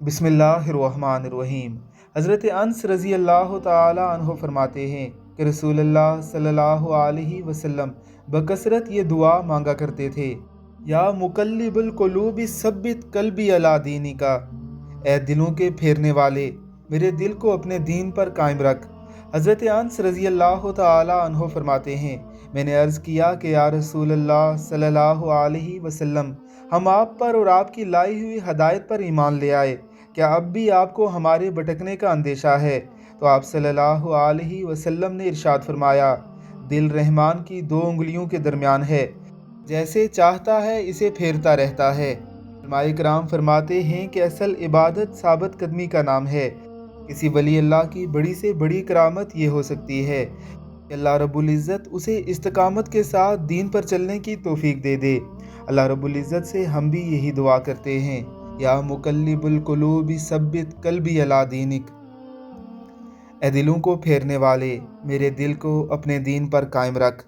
बिस्मिल्लाहिर्रहमानिर्रहीम। हज़रत अनस रज़ी अल्लाह ताला अन्हो फरमाते हैं कि रसूलुल्लाह सल्लल्लाहु अलैहि वसल्लम बकसरत ये दुआ मांगा करते थे, या मुकल्लिबुल कुलूबि सब्बित कल्बी अला दीनिका। ए दिलों के फेरने वाले, मेरे दिल को अपने दीन पर कायम रख। हज़रत अनस रज़ी अल्लाह ताला अन्हो फरमाते हैं, मैंने अर्ज़ किया कि या रसूलल्लाह सल्लल्लाहु अलैहि वसल्लम, हम आप पर और आपकी लाई हुई हदायत पर ईमान ले आए, क्या अब भी आपको हमारे भटकने का अंदेशा है? तो आप सल्लल्लाहु अलैहि वसल्लम ने इरशाद फरमाया, दिल रहमान की दो उंगलियों के दरमियान है, जैसे चाहता है इसे फेरता रहता है। उलमाए किराम फरमाते हैं कि असल इबादत साबित कदमी का नाम है। किसी वली अल्लाह की बड़ी से बड़ी करामत ये हो सकती है कि अल्लाह रब्बुल इज़्ज़त उसे इस्तिकामत के साथ दीन पर चलने की तौफीक दे दे। अल्लाह रब्बुल इज़्ज़त से हम भी यही दुआ करते हैं, या मुकल्लिबुल कुलूबि सब्बित कल्बी अला दीनिक। ए दिलों को फेरने वाले, मेरे दिल को अपने दीन पर कायम रख।